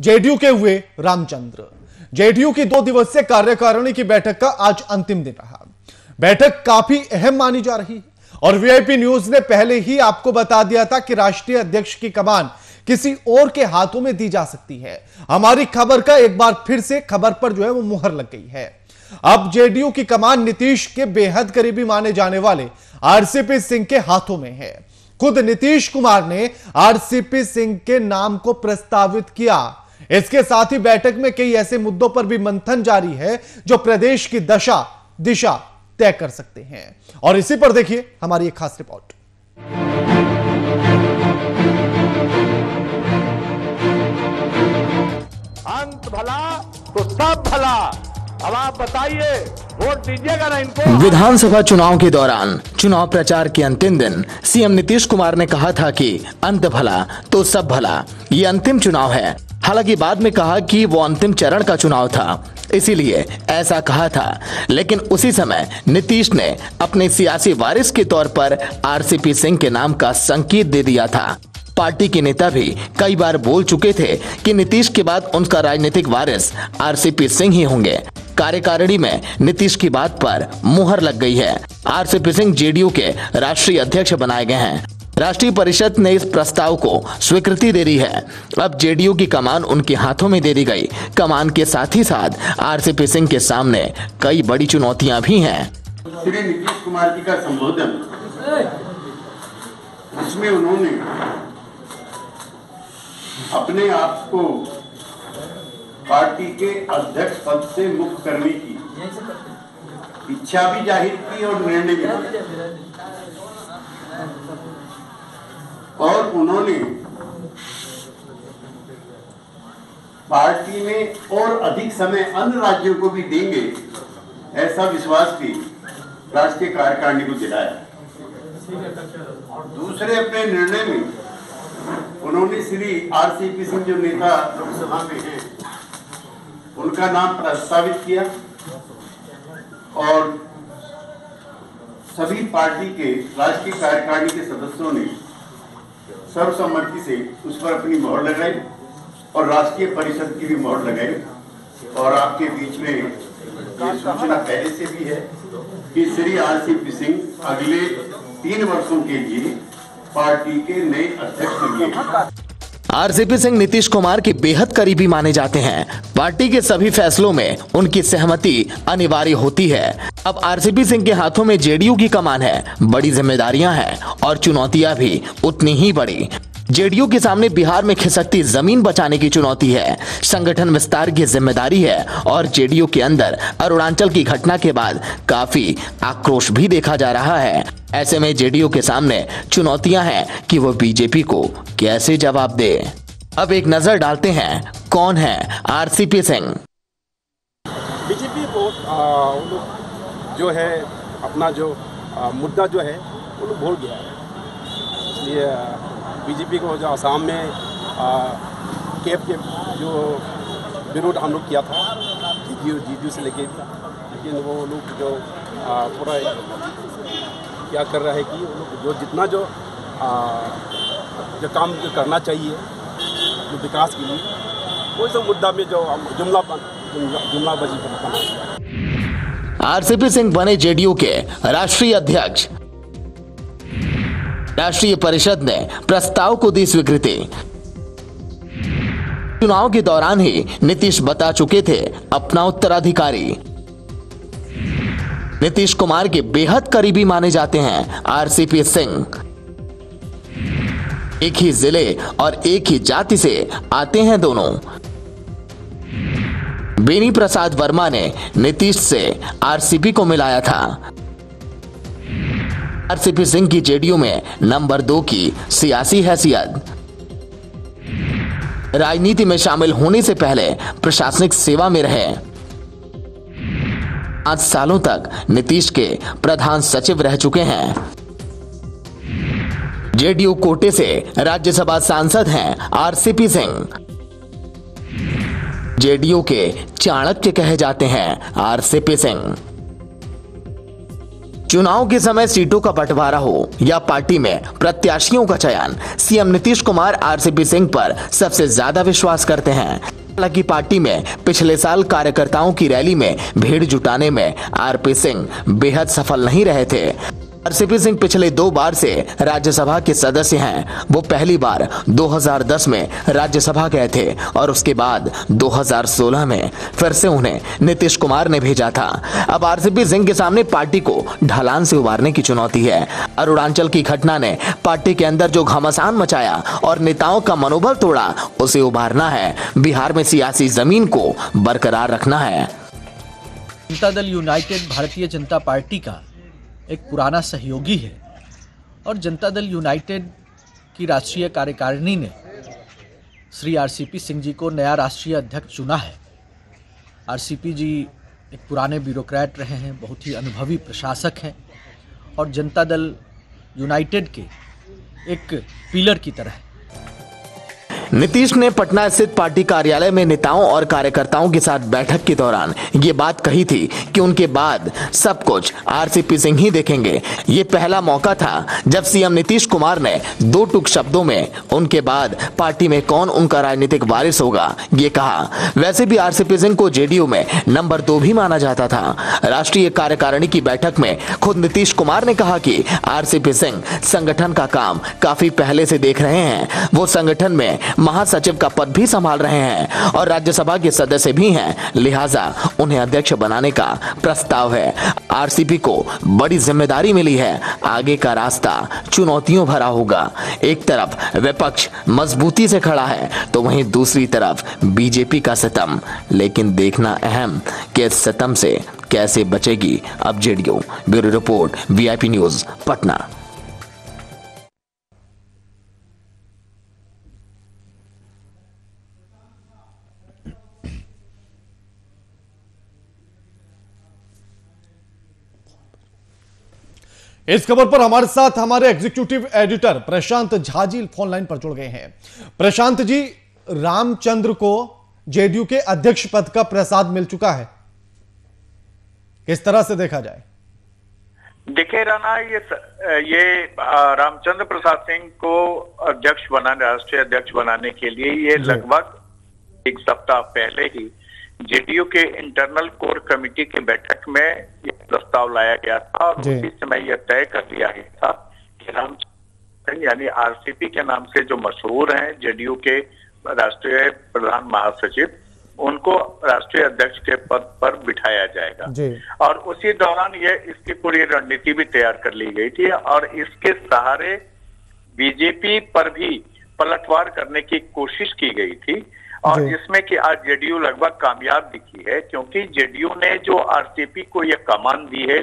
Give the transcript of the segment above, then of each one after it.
JDU के हुए Ramchandra. JDU की 2 दिवसीय कार्यकारिणी की बैठक का आज अंतिम दिन रहा। बैठक काफी अहम मानी जा रही है और वीआईपी न्यूज ने पहले ही आपको बता दिया था कि राष्ट्रीय अध्यक्ष की कमान किसी और के हाथों में दी जा सकती है। हमारी खबर का एक बार फिर से खबर पर जो है वो मुहर लग गई है। अब जेडीयू की कमान नीतीश के बेहद करीबी माने जाने वाले आरसीपी सिंह के हाथों में है। खुद नीतीश कुमार ने आरसीपी सिंह के नाम को प्रस्तावित किया। इसके साथ ही बैठक में कई ऐसे मुद्दों पर भी मंथन जारी है जो प्रदेश की दिशा तय कर सकते हैं। और इसी पर देखिए हमारी एक खास रिपोर्ट। अंत भला तो सब भला। अब आप बताइए, वोट दीजिएगा ना इनको। विधानसभा चुनाव के दौरान चुनाव प्रचार के अंतिम दिन सीएम नीतीश कुमार ने कहा था कि अंत भला तो सब भला, ये अंतिम चुनाव है। हालांकि बाद में कहा कि वो अंतिम चरण का चुनाव था, इसीलिए ऐसा कहा था। लेकिन उसी समय नीतीश ने अपने सियासी वारिस के तौर पर आरसीपी सिंह के नाम का संकेत दे दिया था। पार्टी के नेता भी कई बार बोल चुके थे कि नीतीश के बाद उनका राजनीतिक वारिस आरसीपी सिंह ही होंगे। कार्यकारिणी में नीतीश की बात पर मुहर लग गई है। आरसीपी सिंह जेडीयू के राष्ट्रीय अध्यक्ष बनाए गए हैं। राष्ट्रीय परिषद ने इस प्रस्ताव को स्वीकृति दे दी है। अब जेडीयू की कमान उनके हाथों में दे दी गई। कमान के साथ ही साथ आरसीपी सिंह के सामने कई बड़ी चुनौतियां भी हैं। श्री नीतीश कुमार जी का संबोधन, इसमें उन्होंने अपने आप को पार्टी के अध्यक्ष पद से मुक्त करने की इच्छा भी जाहिर की और निर्णय भी लिया। और उन्होंने पार्टी में और अधिक समय अन्य राज्यों को भी देंगे, ऐसा विश्वास भी राष्ट्रीय कार्यकारिणी को दिलाया। दूसरे अपने निर्णय में उन्होंने श्री आरसीपी सिंह जो नेता लोकसभा में हैं, उनका नाम प्रस्तावित किया और सभी पार्टी के राष्ट्रीय कार्यकारिणी के सदस्यों ने सर्वसम्मति से उस पर अपनी मोहर लगाई और राष्ट्रीय परिषद की भी मोहर लगाई। और आपके बीच में ये सूचना पहले से भी है कि श्री आरसीपी सिंह अगले 3 वर्षों के लिए पार्टी के नए अध्यक्ष होंगे। आरसीपी सिंह नीतीश कुमार के बेहद करीबी माने जाते हैं। पार्टी के सभी फैसलों में उनकी सहमति अनिवार्य होती है। अब आरसीपी सिंह के हाथों में जेडीयू की कमान है। बड़ी जिम्मेदारियां हैं और चुनौतियां भी उतनी ही बड़ी। जेडीयू के सामने बिहार में खिसकती जमीन बचाने की चुनौती है, संगठन विस्तार की जिम्मेदारी है और जेडीयू के अंदर अरुणाचल की घटना के बाद काफी आक्रोश भी देखा जा रहा है। ऐसे में जेडीयू के सामने चुनौतियां हैं कि वो बीजेपी को कैसे जवाब दे। अब एक नजर डालते हैं कौन है आरसीपी सिंह। बीजेपी को जो है अपना जो मुद्दा जो है वो लोग भूल गया है। इसलिए बीजेपी को जो असम में कैब के जो विरोध हम लोग किया था जीडीयू से लेके, लेकिन वो लोग जो पूरा क्या कर रहा है कि वो लोग जो जितना जो काम जो करना चाहिए जो विकास के लिए, वो सब मुद्दा में जो जुमलाबाजी करना। आरसीपी सिंह बने जेडीयू के राष्ट्रीय अध्यक्ष। राष्ट्रीय परिषद ने प्रस्ताव को दी स्वीकृति। चुनाव के दौरान ही नीतीश बता चुके थे अपना उत्तराधिकारी। नीतीश कुमार के बेहद करीबी माने जाते हैं आरसीपी सिंह। एक ही जिले और एक ही जाति से आते हैं दोनों। बेनी प्रसाद वर्मा ने नीतीश से आरसीपी को मिलाया था। आरसीपी सिंह की जेडीयू में नंबर 2 की सियासी हैसियत। राजनीति में शामिल होने से पहले प्रशासनिक सेवा में रहे। 5 सालों तक नीतीश के प्रधान सचिव रह चुके हैं। जेडीयू कोटे से राज्यसभा सांसद हैं आरसीपी सिंह। जेडीयू के चाणक्य कहे जाते हैं आरसीपी सिंह। चुनाव के समय सीटों का बंटवारा हो या पार्टी में प्रत्याशियों का चयन, सीएम नीतीश कुमार आरसीपी सिंह पर सबसे ज्यादा विश्वास करते हैं। हालांकि पार्टी में पिछले साल कार्यकर्ताओं की रैली में भीड़ जुटाने में आरपी सिंह बेहद सफल नहीं रहे थे। आरसीपी सिंह पिछले 2 बार से राज्यसभा के सदस्य हैं। वो पहली बार 2010 में राज्यसभा गए थे और उसके बाद 2016 में फिर से उन्हें नीतीश कुमार ने भेजा था। अब आरसीपी सिंह के सामने पार्टी को ढलान से उबारने की चुनौती है। अरुणाचल की घटना ने पार्टी के अंदर जो घमासान मचाया और नेताओं का मनोबल तोड़ा, उसे उबारना है। बिहार में सियासी जमीन को बरकरार रखना है। जनता दल यूनाइटेड भारतीय जनता पार्टी का एक पुराना सहयोगी है और जनता दल यूनाइटेड की राष्ट्रीय कार्यकारिणी ने श्री आरसीपी सिंह जी को नया राष्ट्रीय अध्यक्ष चुना है। आरसीपी जी एक पुराने ब्यूरोक्रेट रहे हैं, बहुत ही अनुभवी प्रशासक हैं और जनता दल यूनाइटेड के एक पिलर की तरह है। नीतीश ने पटना स्थित पार्टी कार्यालय में नेताओं और कार्यकर्ताओं के साथ बैठक के दौरान ये बात कही थी कि उनके बाद सब कुछ आरसीपी सिंह ही देखेंगे। ये पहला मौका था जब सीएम नीतीश कुमार ने 2 टूक शब्दों में उनके बाद पार्टी में कौन उनका राजनीतिक वारिस होगा ये कहा। वैसे भी आरसीपी सिंह को जेडीयू में नंबर 2 भी माना जाता था। राष्ट्रीय कार्यकारिणी की बैठक में खुद नीतीश कुमार ने कहा कि आरसीपी सिंह संगठन का काम काफी पहले से देख रहे हैं। वो संगठन में महासचिव का पद भी संभाल रहे हैं और राज्यसभा के सदस्य भी हैं, लिहाजा उन्हें अध्यक्ष बनाने का प्रस्ताव है। आरसीपी को बड़ी जिम्मेदारी मिली है। आगे का रास्ता चुनौतियों भरा होगा। एक तरफ विपक्ष मजबूती से खड़ा है तो वहीं दूसरी तरफ बीजेपी का सितम। लेकिन देखना अहम कि इस सितम से कैसे बचेगी अब JDU. Bureau report, VIP news, Patna. इस खबर पर हमारे साथ हमारे एग्जीक्यूटिव एडिटर प्रशांत झा जी फोन लाइन पर जुड़ गए हैं। प्रशांत जी, रामचंद्र को जेडीयू के अध्यक्ष पद का प्रसाद मिल चुका है, किस तरह से देखा जाए? देखिए राणा, ये रामचंद्र प्रसाद सिंह को अध्यक्ष बनाने, राष्ट्रीय अध्यक्ष बनाने के लिए ये लगभग 1 सप्ताह पहले ही जेडीयू के इंटरनल कोर कमेटी की बैठक में ये प्रस्ताव लाया गया था और उसी समय यह तय कर लिया गया था कि रामचंद्र सिंह यानी आरसीपी के नाम से जो मशहूर हैं जेडीयू के राष्ट्रीय प्रधान महासचिव, उनको राष्ट्रीय अध्यक्ष के पद पर बिठाया जाएगा। और उसी दौरान इसकी पूरी रणनीति भी तैयार कर ली गई थी और इसके सहारे बीजेपी पर भी पलटवार करने की कोशिश की गई थी और जिसमें कि आज जेडीयू लगभग कामयाब दिखी है, क्योंकि जेडीयू ने जो आरसीपी को यह कमान दी है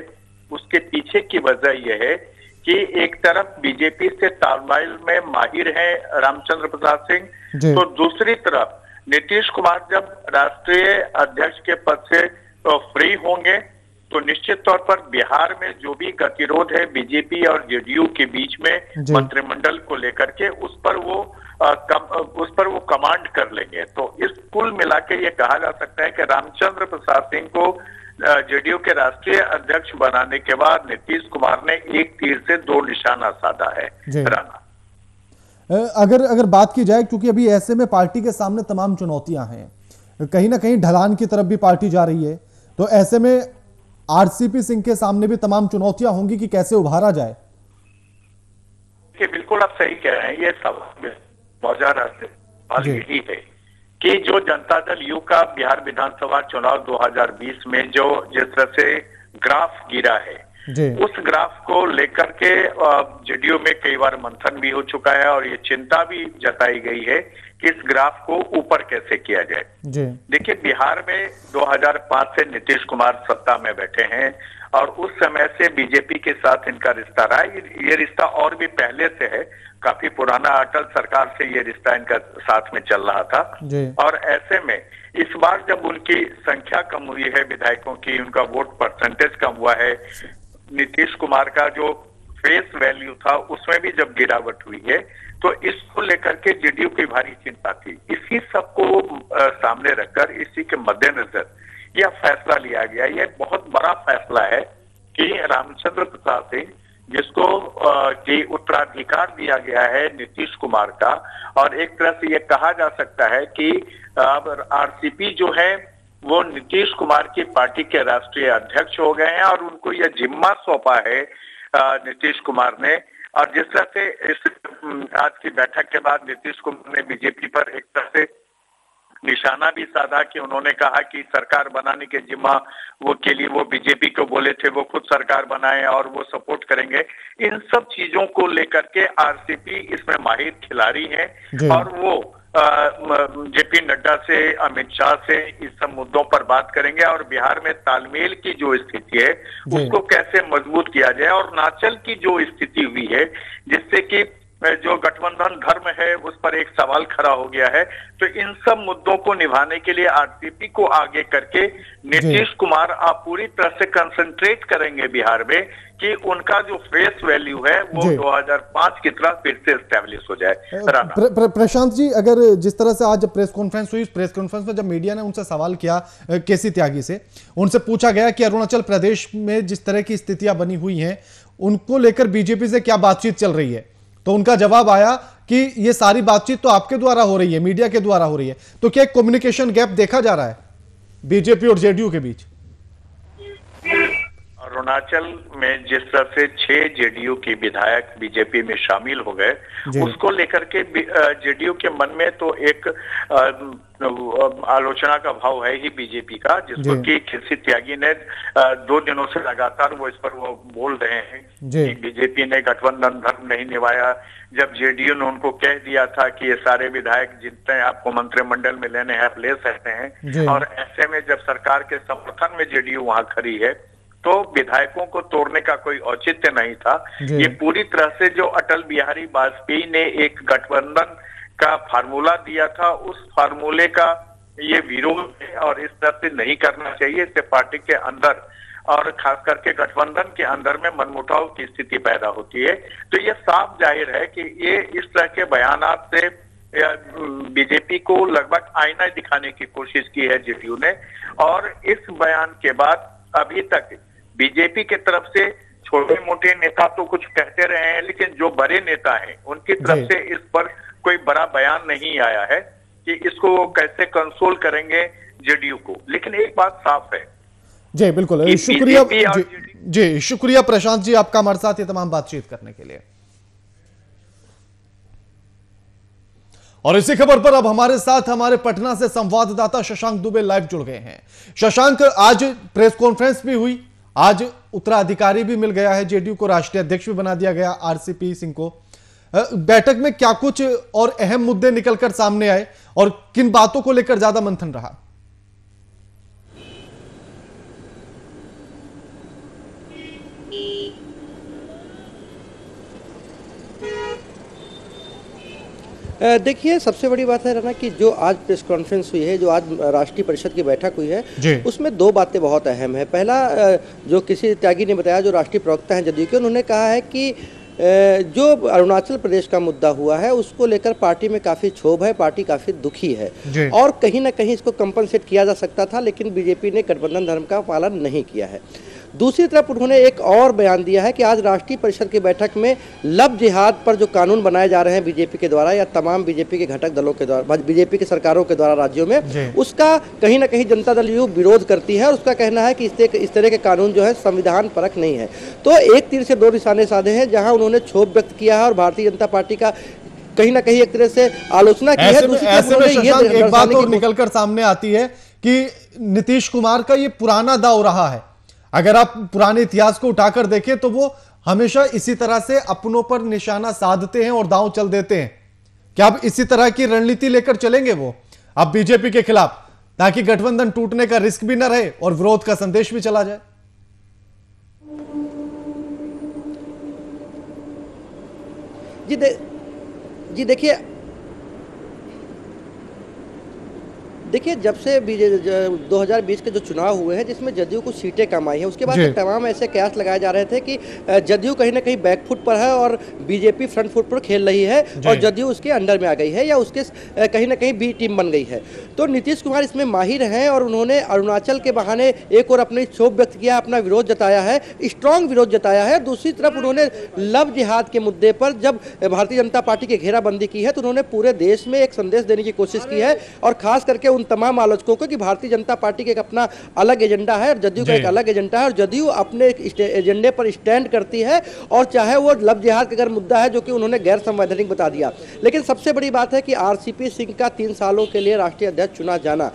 उसके पीछे की वजह यह है कि एक तरफ बीजेपी से तालमेल में माहिर है रामचंद्र प्रसाद सिंह, तो दूसरी तरफ नीतीश कुमार जब राष्ट्रीय अध्यक्ष के पद से फ्री होंगे तो निश्चित तौर पर बिहार में जो भी गतिरोध है बीजेपी और जेडीयू के बीच में मंत्रिमंडल को लेकर के उस पर वो कमांड कर लेंगे। तो इस कुल मिला के ये कहा जा सकता है कि रामचंद्र प्रसाद सिंह को जेडीयू के राष्ट्रीय अध्यक्ष बनाने के बाद नीतीश कुमार ने एक तीर से 2 निशाना साधा है। राणा, अगर बात की जाए, क्योंकि अभी ऐसे में पार्टी के सामने तमाम चुनौतियां हैं, कहीं ना कहीं ढलान की तरफ भी पार्टी जा रही है, तो ऐसे में आरसीपी सिंह के सामने भी तमाम चुनौतियां होंगी कि कैसे उभारा जाए। बिल्कुल आप सही कह रहे हैं। ये सब मौजूदा यही है कि जो जनता दल यू का बिहार विधानसभा चुनाव 2020 में जो जिस तरह से ग्राफ गिरा है, उस ग्राफ को लेकर के जेडीयू में कई बार मंथन भी हो चुका है और ये चिंता भी जताई गई है कि इस ग्राफ को ऊपर कैसे किया जाए। देखिए, बिहार में 2005 से नीतीश कुमार सत्ता में बैठे हैं और उस समय से बीजेपी के साथ इनका रिश्ता रहा है। ये रिश्ता और भी पहले से है, काफी पुराना, अटल सरकार से ये रिश्ता इनका साथ में चल रहा था। और ऐसे में इस बार जब उनकी संख्या कम हुई है विधायकों की, उनका वोट परसेंटेज कम हुआ है, नीतीश कुमार का जो फेस वैल्यू था उसमें भी जब गिरावट हुई है, तो इसको लेकर के जेडीयू की भारी चिंता थी। इसी सबको सामने रखकर, इसी के मद्देनजर यह फैसला लिया गया। यह बहुत बड़ा फैसला है कि रामचंद्र प्रसाद सिंह, जिसको कि उत्तराधिकार दिया गया है नीतीश कुमार का, और एक तरह से ये कहा जा सकता है कि अब आरसीपी जो है वो नीतीश कुमार की पार्टी के राष्ट्रीय अध्यक्ष हो गए हैं और उनको यह जिम्मा सौंपा है नीतीश कुमार ने। और जिस तरह से इस आज की बैठक के बाद नीतीश कुमार ने बीजेपी पर एक तरह से निशाना भी साधा कि उन्होंने कहा कि सरकार बनाने के जिम्मा वो के लिए वो बीजेपी को बोले थे, वो खुद सरकार बनाए और वो सपोर्ट करेंगे। इन सब चीजों को लेकर के आरसीपी इसमें माहिर खिलाड़ी हैं और वो जेपी नड्डा से, अमित शाह से इस सब मुद्दों पर बात करेंगे और बिहार में तालमेल की जो स्थिति है उसको कैसे मजबूत किया जाए। और नाचल की जो स्थिति हुई है जिससे कि जो गठबंधन धर्म है उस पर एक सवाल खड़ा हो गया है, तो इन सब मुद्दों को निभाने के लिए आरसीपी को आगे करके नीतीश कुमार आप पूरी तरह से कंसंट्रेट करेंगे बिहार में कि उनका जो फेस वैल्यू है वो 2005 की तरह फिर से एस्टेब्लिश हो जाए। प्रशांत जी, अगर जिस तरह से आज प्रेस कॉन्फ्रेंस हुई, प्रेस कॉन्फ्रेंस में जब मीडिया ने उनसे सवाल किया, केसी त्यागी से उनसे पूछा गया कि अरुणाचल प्रदेश में जिस तरह की स्थितियां बनी हुई हैं उनको लेकर बीजेपी से क्या बातचीत चल रही है, तो उनका जवाब आया कि ये सारी बातचीत तो आपके द्वारा हो रही है, मीडिया के द्वारा हो रही है। तो क्या एक कम्युनिकेशन गैप देखा जा रहा है बीजेपी और जेडीयू के बीच? अरुणाचल में जिस तरह से 6 जेडीयू के विधायक बीजेपी में शामिल हो गए, उसको लेकर के जेडीयू के मन में तो एक आलोचना का भाव है ही बीजेपी का, जिसको कि केसी त्यागी ने 2 दिनों से लगातार वो इस पर वो बोल रहे हैं कि बीजेपी ने गठबंधन धर्म नहीं निभाया। जब जेडीयू ने उनको कह दिया था कि ये सारे विधायक जितने आपको मंत्रिमंडल में लेने हैं आप ले सकते हैं, और ऐसे में जब सरकार के समर्थन में जेडीयू वहां खड़ी है तो विधायकों को तोड़ने का कोई औचित्य नहीं था। ये पूरी तरह से जो अटल बिहारी वाजपेयी ने एक गठबंधन का फार्मूला दिया था, उस फार्मूले का ये विरोध है और इस तरह से नहीं करना चाहिए। इससे पार्टी के अंदर और खास करके गठबंधन के अंदर में मनमुटाव की स्थिति पैदा होती है। तो ये साफ जाहिर है कि ये इस तरह के बयानात से बीजेपी को लगभग आईना दिखाने की कोशिश की है जेडीयू ने, और इस बयान के बाद अभी तक बीजेपी के तरफ से छोटे मोटे नेता तो कुछ कहते रहे हैं, लेकिन जो बड़े नेता हैं उनकी तरफ से इस पर कोई बड़ा बयान नहीं आया है कि इसको कैसे कंसोल करेंगे जेडीयू को। लेकिन एक बात साफ है जी, बिल्कुल शुक्रिया जी, शुक्रिया प्रशांत जी आपका हमारे साथ ये तमाम बातचीत करने के लिए। और इसी खबर पर अब हमारे साथ हमारे पटना से संवाददाता शशांक दुबे लाइव जुड़ गए हैं। शशांक, आज प्रेस कॉन्फ्रेंस भी हुई, आज उत्तराधिकारी भी मिल गया है, जेडीयू को राष्ट्रीय अध्यक्ष भी बना दिया गया आरसीपी सिंह को। बैठक में क्या कुछ और अहम मुद्दे निकलकर सामने आए और किन बातों को लेकर ज्यादा मंथन रहा? देखिए, सबसे बड़ी बात है ना कि जो आज प्रेस कॉन्फ्रेंस हुई है, जो आज राष्ट्रीय परिषद की बैठक हुई है, उसमें 2 बातें बहुत अहम है। पहला, जो केसी त्यागी ने बताया, जो राष्ट्रीय प्रवक्ता हैं जदयू के, उन्होंने कहा है कि जो अरुणाचल प्रदेश का मुद्दा हुआ है उसको लेकर पार्टी में काफ़ी क्षोभ है, पार्टी काफ़ी दुखी है और कहीं ना कहीं इसको कंपनसेट किया जा सकता था, लेकिन बीजेपी ने गठबंधन धर्म का पालन नहीं किया है। दूसरी तरफ उन्होंने एक और बयान दिया है कि आज राष्ट्रीय परिषद की बैठक में लव जिहाद पर जो कानून बनाए जा रहे हैं बीजेपी के द्वारा या तमाम बीजेपी के घटक दलों के द्वारा, बीजेपी की सरकारों के द्वारा राज्यों में, उसका कहीं ना कहीं जनता दल यू विरोध करती है और उसका कहना है कि इस तरह के कानून जो है संविधान परक नहीं है। तो एक तीर से 2 निशाने साधे हैं, जहां उन्होंने क्षोभ व्यक्त किया है और भारतीय जनता पार्टी का कहीं ना कहीं एक तरह से आलोचना की है। ऐसे में एक बात और निकलकर सामने आती है कि नीतीश कुमार का ये पुराना दाव रहा है। अगर आप पुराने इतिहास को उठाकर देखें तो वो हमेशा इसी तरह से अपनों पर निशाना साधते हैं और दांव चल देते हैं। क्या अब इसी तरह की रणनीति लेकर चलेंगे वो अब बीजेपी के खिलाफ, ताकि गठबंधन टूटने का रिस्क भी न रहे और विरोध का संदेश भी चला जाए? जी देखिए, देखिए, जब से 2020 के जो चुनाव हुए हैं जिसमें जदयू को सीटें कम आई हैं, उसके बाद तमाम ऐसे कयास लगाए जा रहे थे कि जदयू कहीं ना कहीं बैकफुट पर है और बीजेपी फ्रंट फुट पर खेल रही है और जदयू उसके अंडर में आ गई है या उसके कहीं ना कहीं बी टीम बन गई है। तो नीतीश कुमार इसमें माहिर हैं और उन्होंने अरुणाचल के बहाने एक और अपनी क्षोभ व्यक्त किया, अपना विरोध जताया है, स्ट्रांग विरोध जताया है। दूसरी तरफ उन्होंने लव जिहाद के मुद्दे पर जब भारतीय जनता पार्टी की घेराबंदी की है तो उन्होंने पूरे देश में एक संदेश देने की कोशिश की है और खास करके उन तमाम आलोचकों को कि भारतीय जनता पार्टी का एक अपना अलग एजेंडा है और जदयू का एक अलग एजेंडा है और जदयू अपने एजेंडे पर स्टैंड करती है और चाहे वो लव जिहाद का अगर मुद्दा है जो कि उन्होंने गैर संवैधानिक बता दिया। लेकिन सबसे बड़ी बात है कि आरसीपी सिंह का 3 सालों के लिए राष्ट्रीय अध्यक्ष चुना जाना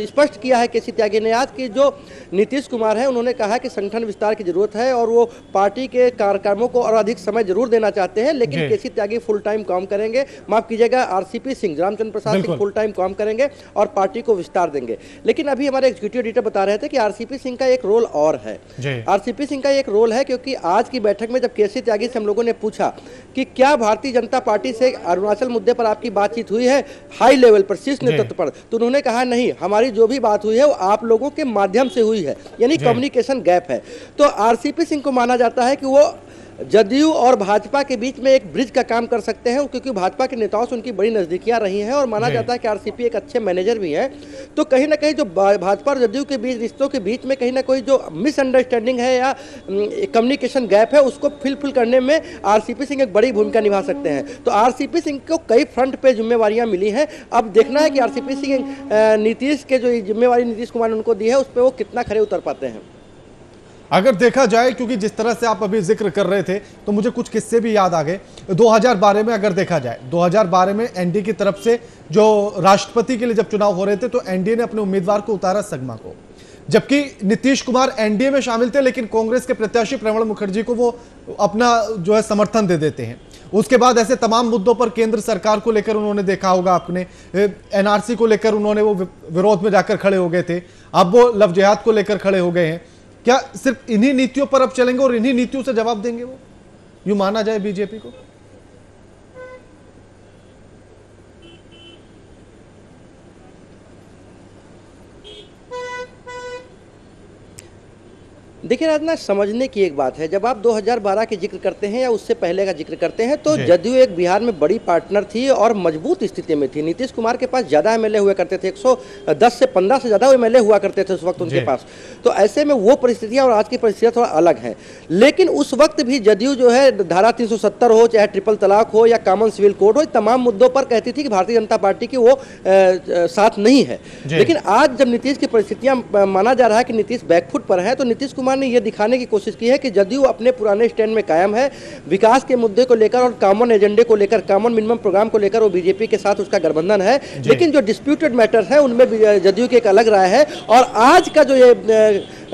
स्पष्ट किया है केसी त्यागी ने आज कि जो नीतीश कुमार है उन्होंने कहा कि संगठन विस्तार की जरूरत है और वो पार्टी के कार्यक्रमों को और अधिक समय जरूर देना चाहते हैं, लेकिन केसी त्यागी फुल टाइम काम करेंगे, माफ कीजिएगा RCP Singh Ramchandra Prasad Singh full time काम करेंगे और पार्टी को विस्तार देंगे। लेकिन अभी हमारे एग्जीक्यूटिव एडिटर बता रहे थे कि आरसीपी सिंह का एक रोल और है, आरसीपी सिंह का एक रोल है क्योंकि आज की बैठक में जब केसी त्यागी से हम लोगों ने पूछा कि क्या भारतीय जनता पार्टी से अरुणाचल मुद्दे पर आपकी बातचीत हुई है हाई लेवल पर, शीर्ष नेतृत्व पर, तो उन्होंने कहा नहीं, हमारी जो भी बात हुई है वो आप लोगों के माध्यम से हुई है, यानी कम्युनिकेशन गैप है। तो आरसीपी सिंह को माना जाता है कि वो जदयू और भाजपा के बीच में एक ब्रिज का काम कर सकते हैं क्योंकि भाजपा के नेताओं से उनकी बड़ी नजदीकियां रही हैं और माना जाता है कि आरसीपी एक अच्छे मैनेजर भी हैं। तो कहीं ना कहीं जो भाजपा और जदयू के बीच रिश्तों के बीच में कहीं ना कोई जो मिसअंडरस्टैंडिंग है या कम्युनिकेशन गैप है उसको फिल करने में आरसीपी सिंह एक बड़ी भूमिका निभा सकते हैं। तो आरसीपी सिंह को कई फ्रंट पे जिम्मेवारियां मिली हैं, अब देखना है कि आरसीपी सिंह नीतीश के जो जिम्मेवारी नीतीश कुमार ने उनको दी है उस पर वो कितना खरे उतर पाते हैं। अगर देखा जाए, क्योंकि जिस तरह से आप अभी जिक्र कर रहे थे तो मुझे कुछ किस्से भी याद आ गए। 2012 में अगर देखा जाए, 2012 में एनडीए की तरफ से जो राष्ट्रपति के लिए जब चुनाव हो रहे थे तो एनडीए ने अपने उम्मीदवार को उतारा सगमा को, जबकि नीतीश कुमार एनडीए में शामिल थे लेकिन कांग्रेस के प्रत्याशी प्रणब मुखर्जी को वो अपना जो है समर्थन दे देते हैं। उसके बाद ऐसे तमाम मुद्दों पर केंद्र सरकार को लेकर उन्होंने देखा होगा आपने, एनआरसी को लेकर उन्होंने वो विरोध में जाकर खड़े हो गए थे, अब वो लव जिहाद को लेकर खड़े हो गए हैं। क्या सिर्फ इन्हीं नीतियों पर अब चलेंगे और इन्हीं नीतियों से जवाब देंगे वो, यूं माना जाए बीजेपी को? देखिए राजना, समझने की एक बात है, जब आप 2012 के जिक्र करते हैं या उससे पहले का जिक्र करते हैं तो जदयू एक बिहार में बड़ी पार्टनर थी और मजबूत स्थिति में थी। नीतीश कुमार के पास ज्यादा एमएलए हुआ करते थे, 110 से 15 से ज्यादा एमएलए हुआ करते थे उस वक्त उनके पास। तो ऐसे में वो परिस्थितियां और आज की परिस्थितियां थोड़ा अलग हैं। लेकिन उस वक्त भी जदयू जो है धारा 370 हो, चाहे ट्रिपल तलाक हो या कॉमन सिविल कोड हो, तमाम मुद्दों पर कहती थी कि भारतीय जनता पार्टी की वो साथ नहीं है। लेकिन आज जब नीतीश की परिस्थितियां माना जा रहा है कि नीतीश बैकफुट पर है, तो नीतीश कुमार ने यह दिखाने की कोशिश की है कि जदयू अपने पुराने स्टैंड में कायम है, विकास के मुद्दे को लेकर और कॉमन एजेंडे को लेकर, कॉमन मिनिमम प्रोग्राम को लेकर वो बीजेपी के साथ उसका गठबंधन है। लेकिन जो डिस्प्यूटेड मैटर्स है उनमें जदयू की एक अलग राय है। और आज का जो ये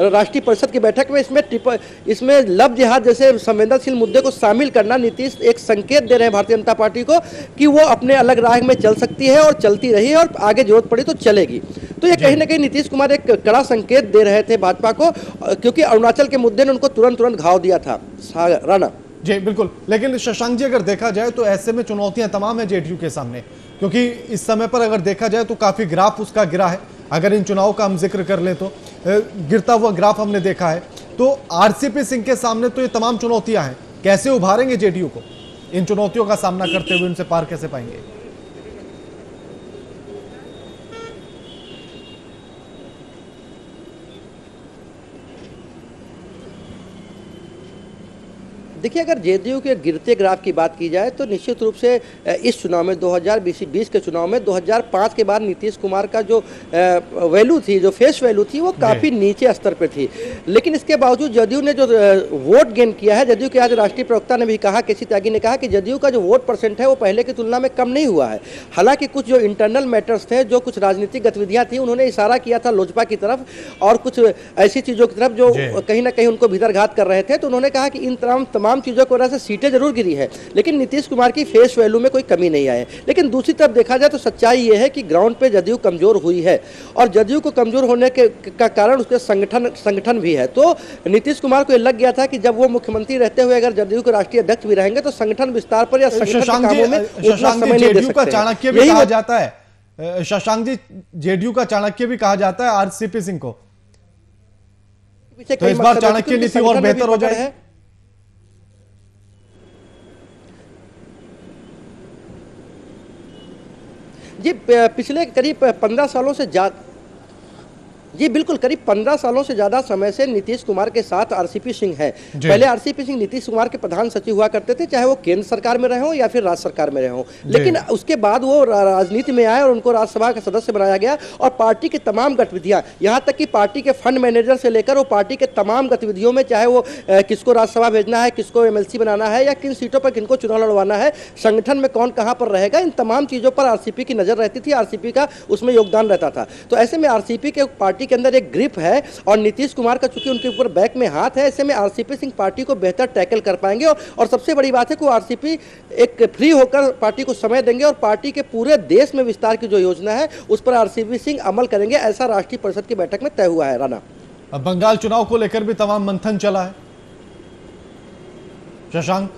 राष्ट्रीय परिषद की बैठक में इसमें लव जिहाद जैसे संवेदनशील मुद्दे को शामिल करना, नीतीश एक संकेत दे रहे हैं भारतीय जनता पार्टी को कि वो अपने अलग राह में चल सकती है और चलती रही है और आगे जरूरत पड़ी तो चलेगी। तो ये कहीं ना कहीं नीतीश कुमार एक कड़ा संकेत दे रहे थे भाजपा को, क्योंकि अरुणाचल के मुद्दे ने उनको तुरंत घाव दिया था। राणा जी बिल्कुल, लेकिन शशांक जी अगर देखा जाए तो ऐसे में चुनौतियां तमाम है जेडीयू के सामने, क्योंकि इस समय पर अगर देखा जाए तो काफी ग्राफ उसका गिरा है। अगर इन चुनाव का हम जिक्र कर लें तो गिरता हुआ ग्राफ हमने देखा है। तो आरसीपी सिंह के सामने तो ये तमाम चुनौतियां हैं, कैसे उभारेंगे जेडीयू को इन चुनौतियों का सामना करते हुए, इनसे पार कैसे पाएंगे? देखिए, अगर जेडीयू के गिरते ग्राफ की बात की जाए तो निश्चित रूप से इस चुनाव में 2020 के चुनाव में 2005 के बाद नीतीश कुमार का जो वैल्यू थी, जो फेस वैल्यू थी, वो काफ़ी नीचे स्तर पे थी। लेकिन इसके बावजूद जदयू ने जो वोट गेन किया है, जदयू के आज राष्ट्रीय प्रवक्ता ने भी कहा, केसी त्यागी ने कहा कि जदयू का जो वोट परसेंट है वो पहले की तुलना में कम नहीं हुआ है। हालांकि कुछ जो इंटरनल मैटर्स थे, जो कुछ राजनीतिक गतिविधियाँ थी, उन्होंने इशारा किया था लोजपा की तरफ और कुछ ऐसी चीज़ों की तरफ जो कहीं ना कहीं उनको भीतरघात कर रहे थे। तो उन्होंने कहा कि इन तमाम चीज़ों की वजह से सीटें जरूर गिरी है, लेकिन नीतीश कुमार की फेस वैल्यू में कोई कमी नहीं आई। लेकिन दूसरी तरफ देखा जाए तो सच्चाई ये है कि ग्राउंड पे जदयू कमजोर हुई है और जदयू को कमजोर होने का कारण उसके संगठन भी है। तो नीतीश कुमार को ये लग गया था कि जब वो मुख्यमंत्री रहते हुए अगर जदयू के राष्ट्रीय अध्यक्ष भी रहेंगे तो संगठन विस्तार पर या संगठन के कामों में उतना समय नहीं दे सकते। चाणक्य भी कहा जाता है शशांक जी, जेडीयू का चाणक्य भी कहा जाता है आरसीपी सिंह को, तो इस बार चाणक्य नीति और बेहतर हो जाए। जी पिछले करीब 15 सालों से जी बिल्कुल, करीब 15 सालों से ज्यादा समय से नीतीश कुमार के साथ आरसीपी सिंह है। पहले आरसीपी सिंह नीतीश कुमार के प्रधान सचिव हुआ करते थे, चाहे वो केंद्र सरकार में रहे हो या फिर राज्य सरकार में रहे हो, लेकिन उसके बाद वो राजनीति में आए और उनको राज्यसभा का सदस्य बनाया गया और पार्टी की तमाम गतिविधियां, यहाँ तक कि पार्टी के फंड मैनेजर से लेकर वो पार्टी के तमाम गतिविधियों में, चाहे वो किसको राज्यसभा भेजना है, किसको एमएलसी बनाना है या किन सीटों पर किनको चुनाव लड़वाना है, संगठन में कौन कहाँ पर रहेगा, इन तमाम चीजों पर आरसीपी की नजर रहती थी, आरसीपी का उसमें योगदान रहता था। तो ऐसे में आरसीपी के पार्टी के अंदर एक ग्रिप है और नीतीश कुमार का चूंकि उनके ऊपर बैक में हाथ है, ऐसे में आरसीपी सिंह पार्टी को बेहतर टैकल कर पाएंगे और सबसे बड़ी बात है कि आरसीपी एक फ्री होकर पार्टी को समय देंगे और पार्टी के पूरे देश में विस्तार की जो योजना है उस पर आरसीपी सिंह अमल करेंगे, ऐसा राष्ट्रीय परिषद की बैठक में तय हुआ है। राणा, अब बंगाल चुनाव को लेकर भी तमाम मंथन चला है। शशांक,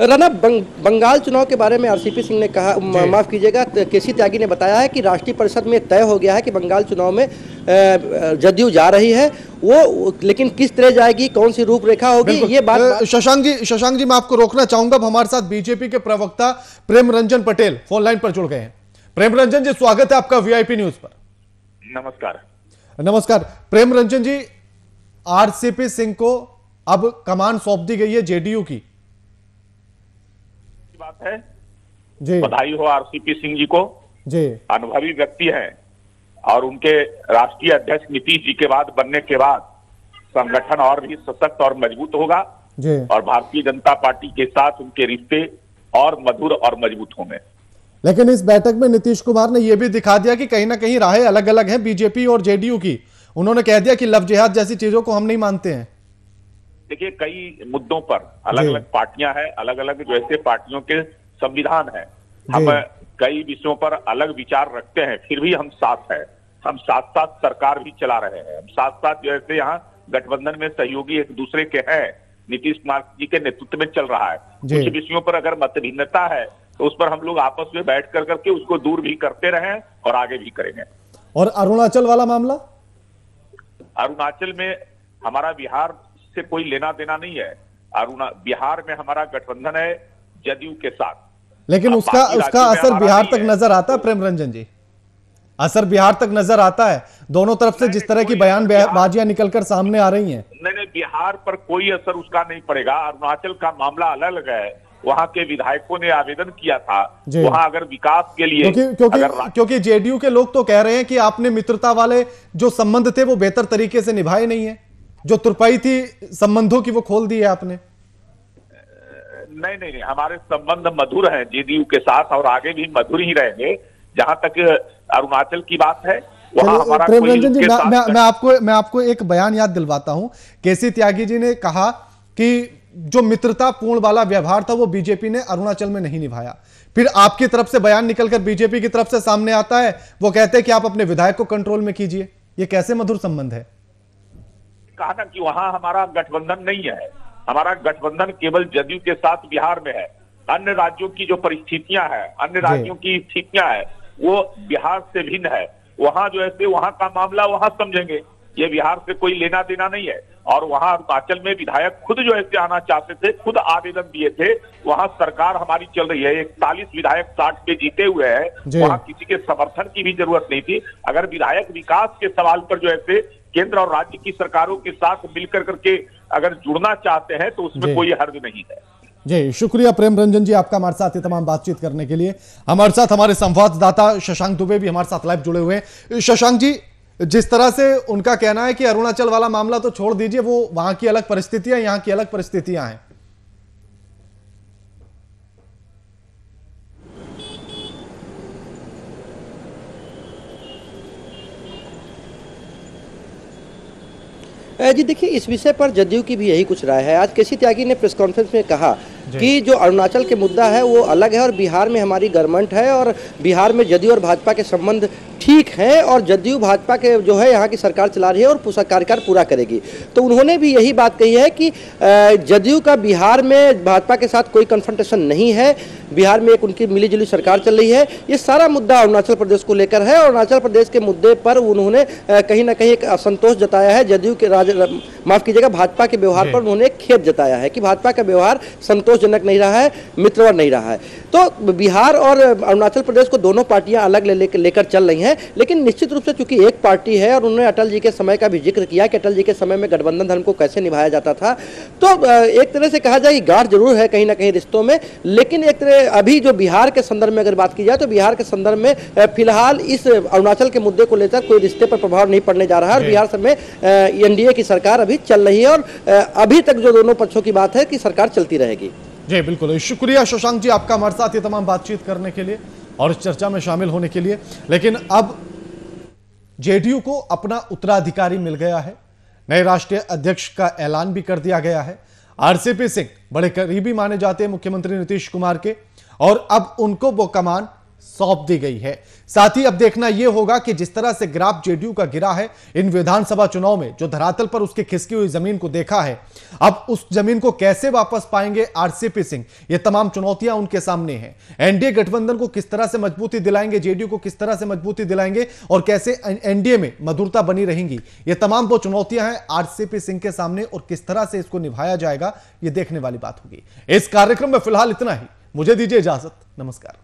राणा, बंगाल चुनाव के बारे में आरसीपी सिंह ने कहा, माफ कीजिएगा, केसी त्यागी ने बताया है कि राष्ट्रीय परिषद में तय हो गया है कि बंगाल चुनाव में जदयू जा रही है, वो लेकिन किस तरह जाएगी, कौन सी रूपरेखा होगी, ये बात। शशांक जी मैं आपको रोकना चाहूंगा, हमारे साथ बीजेपी के प्रवक्ता प्रेम रंजन पटेल फोन लाइन पर जुड़ गए हैं। प्रेम रंजन जी, स्वागत है आपका वीआईपी न्यूज पर। नमस्कार प्रेम रंजन जी, आरसीपी सिंह को अब कमान सौंप दी गई है जेडीयू की, बात है जी, बधाई हो आरसीपी सिंह जी को जी, अनुभवी व्यक्ति हैं और उनके राष्ट्रीय अध्यक्ष नीतीश जी के बाद बनने के बाद संगठन और भी सशक्त और मजबूत होगा जी, और भारतीय जनता पार्टी के साथ उनके रिश्ते और मधुर और मजबूत होंगे। लेकिन इस बैठक में नीतीश कुमार ने यह भी दिखा दिया कि कहीं ना कहीं राहें अलग अलग हैं बीजेपी और जेडीयू की। उन्होंने कह दिया कि लव जिहाद जैसी चीजों को हम नहीं मानते हैं। देखिए, कई मुद्दों पर अलग अलग पार्टियां हैं, अलग अलग जो ऐसे पार्टियों के संविधान है, हम कई विषयों पर अलग विचार रखते हैं, फिर भी हम साथ हैं, हम साथ साथ सरकार भी चला रहे हैं, हम साथ साथ जैसे यहाँ गठबंधन में सहयोगी एक दूसरे के हैं, नीतीश कुमार जी के नेतृत्व में चल रहा है। कुछ विषयों पर अगर मतभिन्नता है तो उस पर हम लोग आपस में बैठ करके उसको दूर भी करते रहे और आगे भी करेंगे। और अरुणाचल वाला मामला, अरुणाचल में हमारा बिहार से कोई लेना देना नहीं है, बिहार में हमारा गठबंधन है जदयू के साथ, लेकिन उसका असर बिहार तक नजर आता है। प्रेम रंजन जी, असर बिहार तक नजर आता है, दोनों तरफ से जिस तरह की बयानबाजियां निकलकर सामने आ रही हैं। नहीं, बिहार पर कोई असर उसका नहीं पड़ेगा। अरुणाचल का मामला अलग है, वहां के विधायकों ने आवेदन किया था, वहां अगर विकास के लिए क्योंकि जेडीयू के लोग तो कह रहे हैं कि आपने मित्रता वाले जो संबंध थे वो बेहतर तरीके से निभाए नहीं है, जो तुरपाई थी संबंधों की वो खोल दी है आपने। नहीं, हमारे संबंध मधुर हैं जेडीयू के साथ और आगे भी मधुर ही रहेंगे। जहां तक अरुणाचल की बात है, वहां हमारा प्रेम रंजन जी, मैं आपको एक बयान याद दिलवाता हूं। केसी त्यागी जी ने कहा कि जो मित्रता पूर्ण वाला व्यवहार था वो बीजेपी ने अरुणाचल में नहीं निभाया। फिर आपकी तरफ से बयान निकलकर बीजेपी की तरफ से सामने आता है, वो कहते हैं कि आप अपने विधायक को कंट्रोल में कीजिए। ये कैसे मधुर संबंध है? कहा ना कि वहां हमारा गठबंधन नहीं है, हमारा गठबंधन केवल जदयू के साथ बिहार में है। अन्य राज्यों की जो परिस्थितियां हैं, अन्य राज्यों की स्थितियां हैं, वो बिहार से भिन्न है। वहां जो है वहां का मामला वहां समझेंगे, ये बिहार से कोई लेना देना नहीं है। और वहां अरुणाचल में विधायक खुद जो है आना चाहते थे, खुद आवेदन दिए थे, वहां सरकार हमारी चल रही है, 41 विधायक 60 पे जीते हुए हैं, वहां किसी के समर्थन की भी जरूरत नहीं थी। अगर विधायक विकास के सवाल पर जो है केंद्र और राज्य की सरकारों के साथ मिलकर करके अगर जुड़ना चाहते हैं तो उसमें कोई हर्ज नहीं है। जी, शुक्रिया प्रेम रंजन जी आपका हमारे साथ ये तमाम बातचीत करने के लिए। हमारे साथ हमारे संवाददाता शशांक दुबे भी हमारे साथ लाइव जुड़े हुए हैं। शशांक जी, जिस तरह से उनका कहना है कि अरुणाचल वाला मामला तो छोड़ दीजिए, वो वहां की अलग परिस्थितियां, यहां की अलग परिस्थितियां हैं। जी देखिए, इस विषय पर जदयू की भी यही कुछ राय है। आज केसी त्यागी ने प्रेस कॉन्फ्रेंस में कहा कि जो अरुणाचल के मुद्दा है वो अलग है और बिहार में हमारी गवर्नमेंट है और बिहार में जदयू और भाजपा के संबंध ठीक है और जदयू भाजपा के जो है यहाँ की सरकार चला रही है और कार्यकाल पूरा करेगी। तो उन्होंने भी यही बात कही है कि जदयू का बिहार में भाजपा के साथ कोई कन्फ्रंटेशन नहीं है, बिहार में एक उनकी मिलीजुली सरकार चल रही है। ये सारा मुद्दा अरुणाचल प्रदेश को लेकर है और अरुणाचल प्रदेश के मुद्दे पर उन्होंने कहीं ना कहीं एक असंतोष जताया है जदयू के माफ कीजिएगा भाजपा के व्यवहार पर उन्होंने खेद जताया है कि भाजपा का व्यवहार संतोषजनक नहीं रहा है, मित्रवर नहीं रहा है। तो बिहार और अरुणाचल प्रदेश को दोनों पार्टियां अलग लेकर चल रही हैं, लेकिन निश्चित रूप से चूंकि एक पार्टी है और उन्होंने अटल जी के समय का भी जिक्र किया कि अटल जी के समय में गठबंधन धर्म को कैसे निभाया जाता था। तो एक तरह से कहा जाए कि गाढ़ जरूर है कहीं ना कहीं रिश्तों में, लेकिन एक तरह अभी जो बिहार के संदर्भ में अगर बात की जाए तो बिहार के संदर्भ में फिलहाल इस अरुणाचल के मुद्दे को लेकर कोई रिश्ते पर प्रभाव नहीं पड़ने जा रहा है और बिहार में एनडीए की सरकार अभी चल रही है और अभी तक जो दोनों पक्षों की बात है कि सरकार चलती रहेगी। जी बिल्कुल, शुक्रिया शशांक जी आपका हमारे साथ ये तमाम बातचीत करने के लिए और इस चर्चा में शामिल होने के लिए। लेकिन अब जेडीयू को अपना उत्तराधिकारी मिल गया है, नए राष्ट्रीय अध्यक्ष का ऐलान भी कर दिया गया है। आरसीपी सिंह बड़े करीबी माने जाते हैं मुख्यमंत्री नीतीश कुमार के और अब उनको वो कमान सौंप दी गई है। साथ ही अब देखना यह होगा कि जिस तरह से ग्राफ जेडीयू का गिरा है इन विधानसभा चुनाव में, जो धरातल पर उसके खिसकी हुई जमीन को देखा है, अब उस जमीन को कैसे वापस पाएंगे आरसीपी सिंह, ये तमाम चुनौतियां उनके सामने हैं। एनडीए गठबंधन को किस तरह से मजबूती दिलाएंगे, जेडीयू को किस तरह से मजबूती दिलाएंगे और कैसे एनडीए में मधुरता बनी रहेंगी, ये तमाम वो चुनौतियां हैं आरसीपी सिंह के सामने और किस तरह से इसको निभाया जाएगा ये देखने वाली बात होगी। इस कार्यक्रम में फिलहाल इतना ही, मुझे दीजिए इजाजत, नमस्कार।